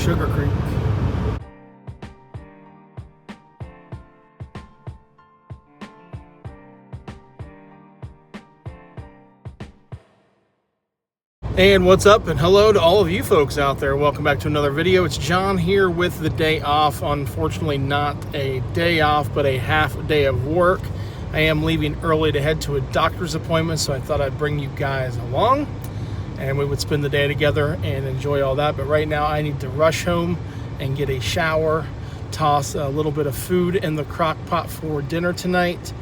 Sugar Creek. And what's up, and hello to all of you folks out there. Welcome back to another video. It's John here with the day off. Unfortunately, not a day off, but a half day of work. I am leaving early to head to a doctor's appointment, so I thought I'd bring you guys along and we would spend the day together and enjoy all that. But right now I need to rush home and get a shower, toss a little bit of food in the crock pot for dinner tonight,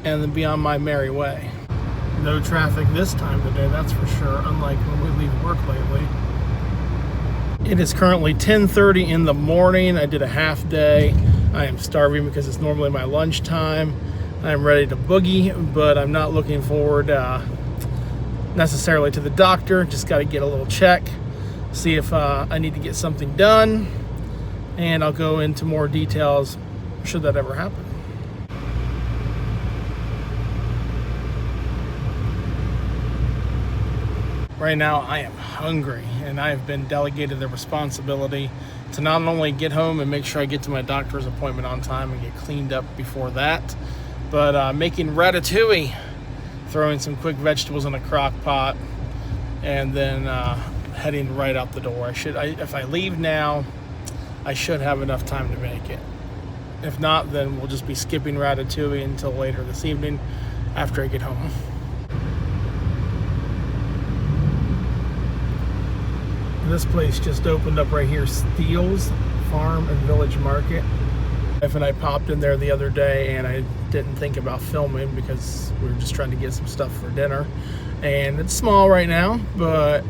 and then be on my merry way. No traffic this time of the day, that's for sure, unlike when we leave work lately. It is currently 10:30 in the morning. I did a half day. I am starving because it's normally my lunchtime. I'm ready to boogie, but I'm not looking forward necessarily to the doctor. Just got to get a little check, see if I need to get something done, and I'll go into more details should that ever happen. Right now I am hungry, and I have been delegated the responsibility to not only get home and make sure I get to my doctor's appointment on time and get cleaned up before that, but making ratatouille, throwing some quick vegetables in a crock pot, and then heading right out the door. If I leave now, I should have enough time to make it. If not, then we'll just be skipping ratatouille until later this evening after I get home. This place just opened up right here, Steele's Farm and Village Market. My wife and I popped in there the other day, and I didn't think about filming because we were just trying to get some stuff for dinner. And it's small right now, but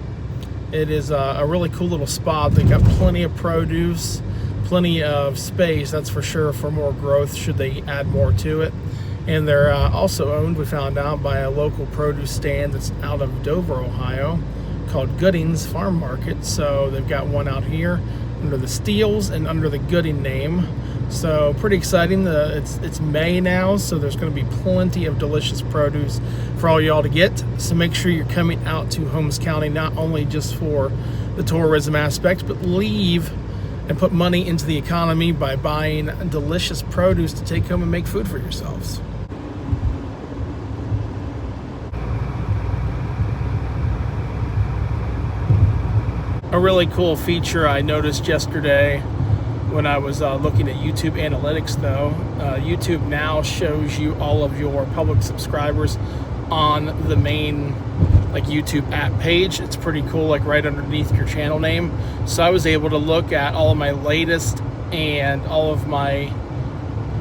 it is a really cool little spot. They got plenty of produce, plenty of space, that's for sure, for more growth should they add more to it. And they're also owned, we found out, by a local produce stand that's out of Dover, Ohio, called Gooding's Farm Market. So they've got one out here under the Steele's and under the Gooding name. So pretty exciting. It's May now, so there's going to be plenty of delicious produce for all y'all to get. So make sure you're coming out to Holmes County, not only just for the tourism aspect, but leave and put money into the economy by buying delicious produce to take home and make food for yourselves. A really cool feature I noticed yesterday when I was looking at YouTube analytics, though, YouTube now shows you all of your public subscribers on the main YouTube app page. It's pretty cool, right underneath your channel name. So I was able to look at all of my latest and all of my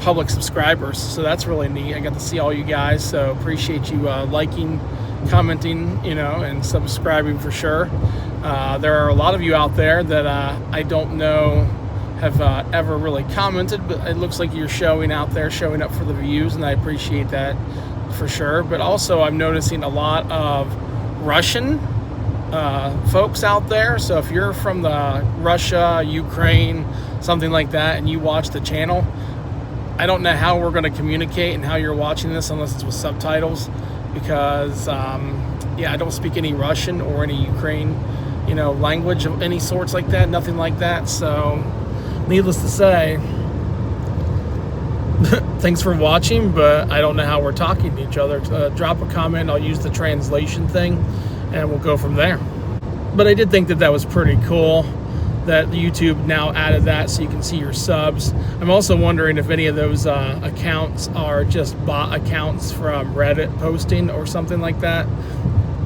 public subscribers. So that's really neat. I got to see all you guys. So appreciate you liking, commenting, and subscribing for sure. There are a lot of you out there that I don't know have ever really commented, but it looks like you're showing up for the views, and I appreciate that for sure. But also I'm noticing a lot of Russian folks out there. So if you're from Russia, Ukraine, something like that, and you watch the channel, I don't know how we're going to communicate and how you're watching this unless it's with subtitles, because I don't speak any Russian or any Ukraine language of any sorts like that, nothing like that. So needless to say, thanks for watching, but I don't know how we're talking to each other. Drop a comment, I'll use the translation thing, and we'll go from there. But I did think that was pretty cool that YouTube now added that so you can see your subs. I'm also wondering if any of those accounts are just bot accounts from Reddit posting or something like that.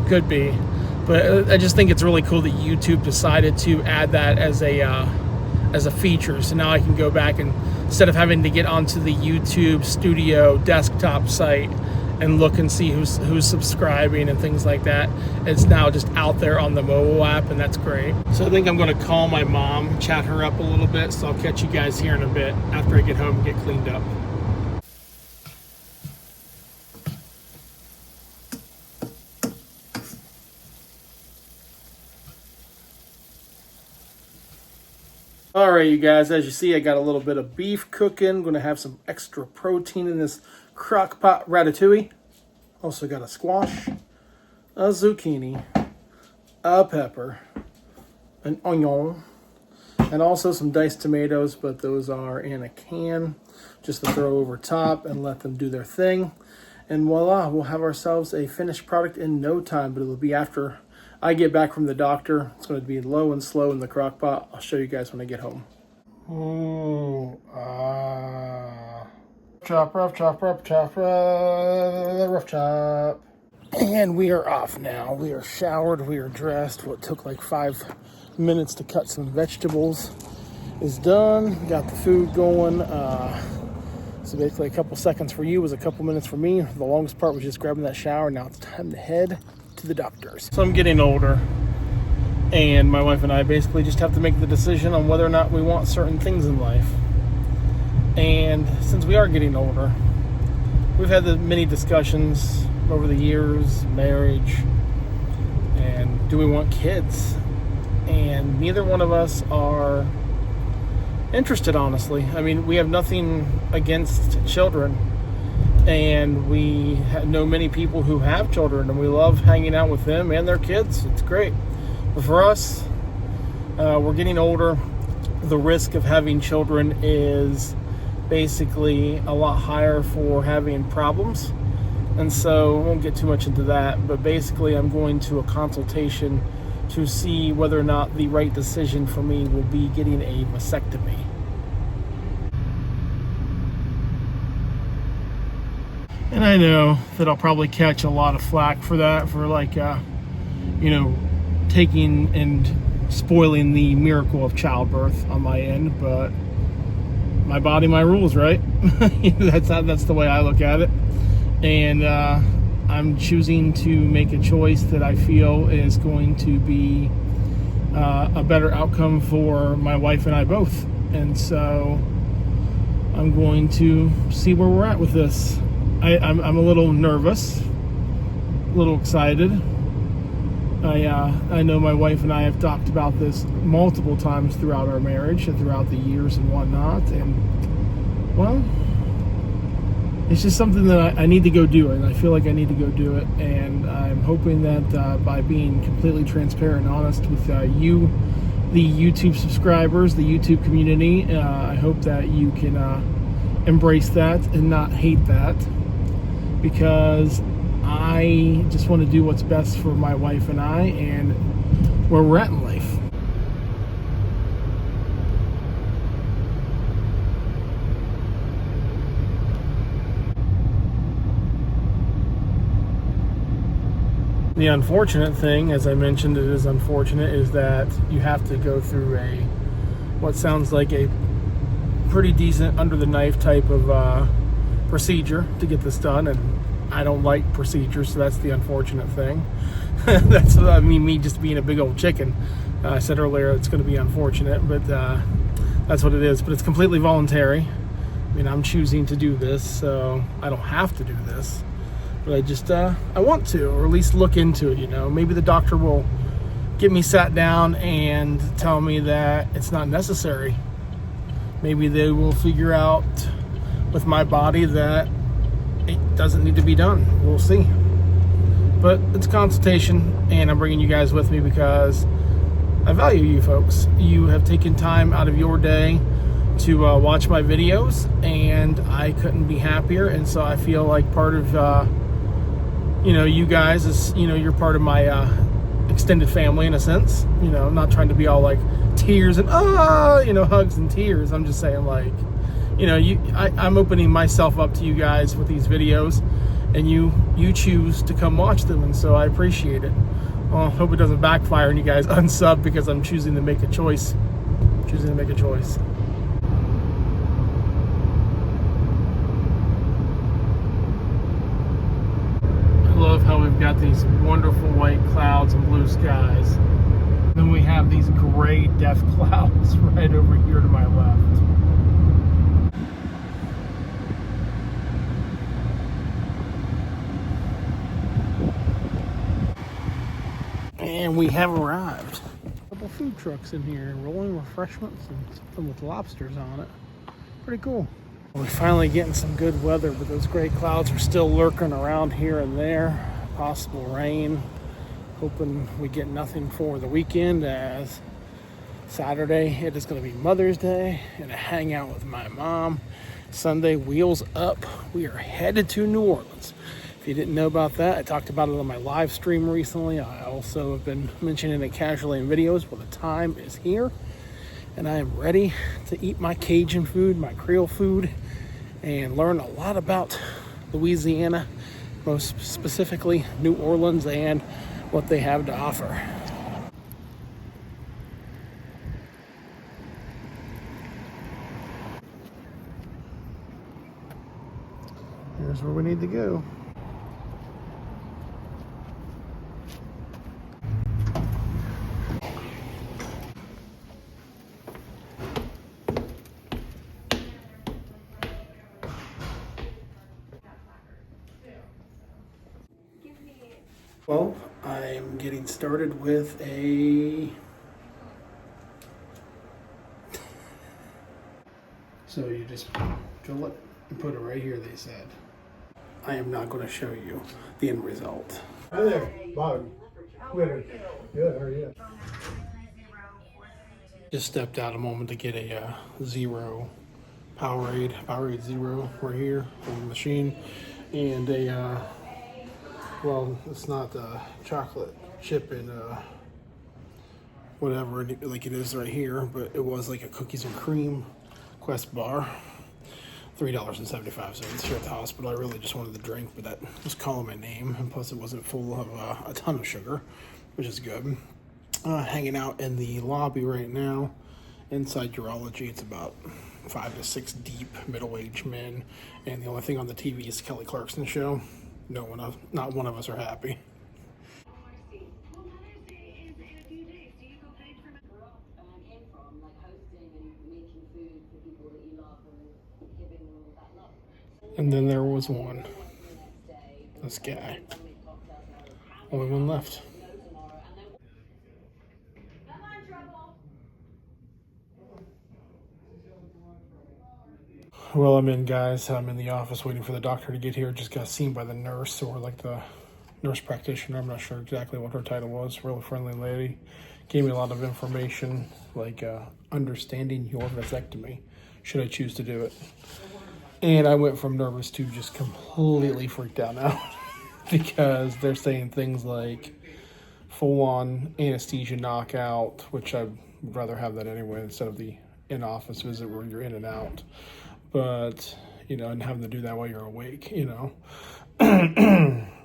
Could be. But I just think it's really cool that YouTube decided to add that as a feature. So now I can go back, and instead of having to get onto the YouTube Studio desktop site and look and see who's subscribing and things like that, it's now just out there on the mobile app, and that's great. So I think I'm going to call my mom, chat her up a little bit. So I'll catch you guys here in a bit after I get home and get cleaned up. All right, you guys, as you see, I got a little bit of beef cooking. Going to have some extra protein in this crock pot ratatouille. Also got a squash, a zucchini, a pepper, an onion, And also some diced tomatoes, but those are in a can just to throw over top and let them do their thing. And voila, we'll have ourselves a finished product in no time, but it'll be after I get back from the doctor. It's going to be low and slow in the crock pot. I'll show you guys when I get home. Ooh, chop, rough chop, rough chop, rough chop. And we are off now. We are showered, we are dressed. What took like 5 minutes to cut some vegetables is done. Got the food going. So basically a couple seconds for you was a couple minutes for me. The longest part was just grabbing that shower. Now it's time to head to the doctor's. So I'm getting older, and my wife and I basically just have to make the decision on whether or not we want certain things in life. And since we are getting older, we've had the many discussions over the years, marriage, and do we want kids? And neither one of us are interested, honestly. I mean, we have nothing against children, and we know many people who have children, and we love hanging out with them and their kids. It's great. But for us, we're getting older. The risk of having children is basically a lot higher for having problems. And so I won't get too much into that, but basically I'm going to a consultation to see whether or not the right decision for me will be getting a vasectomy. And I know that I'll probably catch a lot of flack for that, for like, taking and spoiling the miracle of childbirth on my end, but my body, my rules, right? That's the way I look at it. And I'm choosing to make a choice that I feel is going to be a better outcome for my wife and I both. And so I'm going to see where we're at with this. I'm a little nervous, a little excited. I know my wife and I have talked about this multiple times throughout our marriage and throughout the years and whatnot. And, well, it's just something that I need to go do, and I feel like I need to go do it. And I'm hoping that by being completely transparent and honest with you, the YouTube subscribers, the YouTube community, I hope that you can embrace that and not hate that, because I just want to do what's best for my wife and I and where we're at in life. The unfortunate thing, as I mentioned, it is unfortunate, is that you have to go through what sounds like a pretty decent under the knife type of procedure to get this done, and I don't like procedures, so that's the unfortunate thing. That's me just being a big old chicken. I said earlier it's going to be unfortunate, but that's what it is. But it's completely voluntary. I mean, I'm choosing to do this, so I don't have to do this. But I just, I want to, or at least look into it, Maybe the doctor will get me sat down and tell me that it's not necessary. Maybe they will figure out with my body that it doesn't need to be done. We'll see. But it's a consultation, and I'm bringing you guys with me because I value you folks. You have taken time out of your day to watch my videos, and I couldn't be happier. And so I feel like part of you guys is, you're part of my extended family in a sense. I'm not trying to be all like tears and hugs and tears. I'm just saying, like, I'm opening myself up to you guys with these videos, and you choose to come watch them, and so I appreciate it. Well, I hope it doesn't backfire and you guys unsub because I'm choosing to make a choice. I love how we've got these wonderful white clouds and blue skies. Then we have these gray death clouds right over here to my left. And we have arrived. A couple food trucks in here, rolling refreshments and something with lobsters on it. Pretty cool. We're finally getting some good weather, but those gray clouds are still lurking around here and there. Possible rain. Hoping we get nothing for the weekend, as Saturday, it is going to be Mother's Day and a hangout with my mom. Sunday, wheels up. We are headed to New Orleans. If you didn't know about that, I talked about it on my live stream recently. I also have been mentioning it casually in videos. Well, the time is here, and I am ready to eat my Cajun food, my Creole food, and learn a lot about Louisiana, most specifically New Orleans and what they have to offer. Here's where we need to go. Well, I'm getting started with so you just fill it and put it right here, they said. I am not going to show you the end result. Hi there, Bob. Good, how are you? Just stepped out a moment to get a Zero Powerade Zero right here on the machine, and a well, it's not chocolate chip and whatever like it is right here, but it was like a cookies and cream Quest bar. $3.75 here at the hospital. I really just wanted the drink, but that was calling my name, and plus it wasn't full of a ton of sugar, which is good. Hanging out in the lobby right now inside urology. It's about 5 to 6 deep, middle-aged men, and the only thing on the TV is Kelly Clarkson show. Not one of us are happy. And then there was one. This guy. Only one left. Well, I'm in, guys. I'm in the office waiting for the doctor to get here. Just got seen by the nurse, or like the nurse practitioner. I'm not sure exactly what her title was. Really friendly lady. Gave me a lot of information, like understanding your vasectomy, should I choose to do it. And I went from nervous to just completely freaked out now because they're saying things like full-on anesthesia knockout, which I'd rather have that anyway instead of the in-office visit where you're in and out. But, you know, and having to do that while you're awake, you know.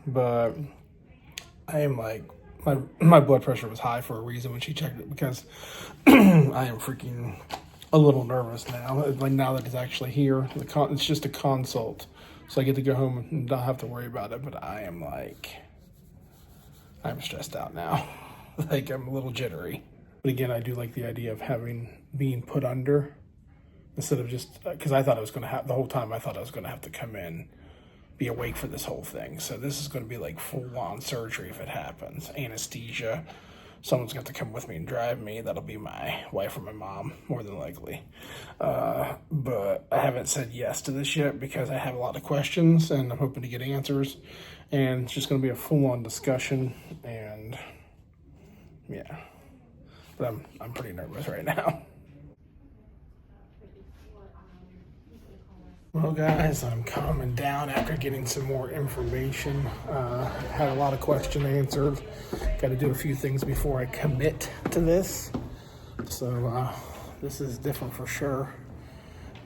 But I am like, my blood pressure was high for a reason when she checked it, because I am freaking a little nervous now. Like, now that it's actually here, it's just a consult, so I get to go home and not have to worry about it. But I'm stressed out now. Like, I'm a little jittery. But again, I do like the idea of being put under instead of just, because I thought I was going to have, the whole time I thought I was going to have to come in, be awake for this whole thing. So this is going to be like full-on surgery if it happens. Anesthesia. Someone's got to come with me and drive me. That'll be my wife or my mom, more than likely. But I haven't said yes to this yet because I have a lot of questions and I'm hoping to get answers. And it's just going to be a full-on discussion. And yeah, but I'm pretty nervous right now. Well, guys, I'm calming down after getting some more information. Had a lot of questions answered. Got to do a few things before I commit to this. So this is different for sure.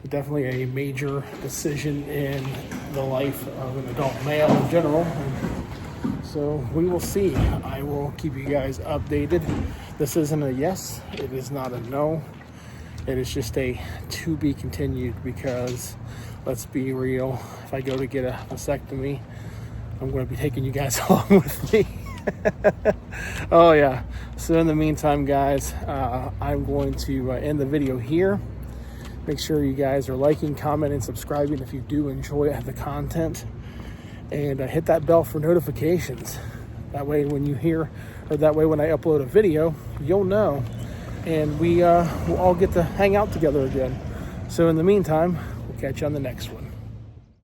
Definitely a major decision in the life of an adult male in general. So we will see. I will keep you guys updated. This isn't a yes. It is not a no. It is just a to be continued, because let's be real, if I go to get a vasectomy, I'm going to be taking you guys along with me. Oh yeah. So in the meantime, guys, I'm going to end the video here. Make sure you guys are liking, commenting, subscribing if you do enjoy the content, and hit that bell for notifications. That way when you hear, or that way when I upload a video, you'll know, and we'll all get to hang out together again. So in the meantime, we'll catch you on the next one.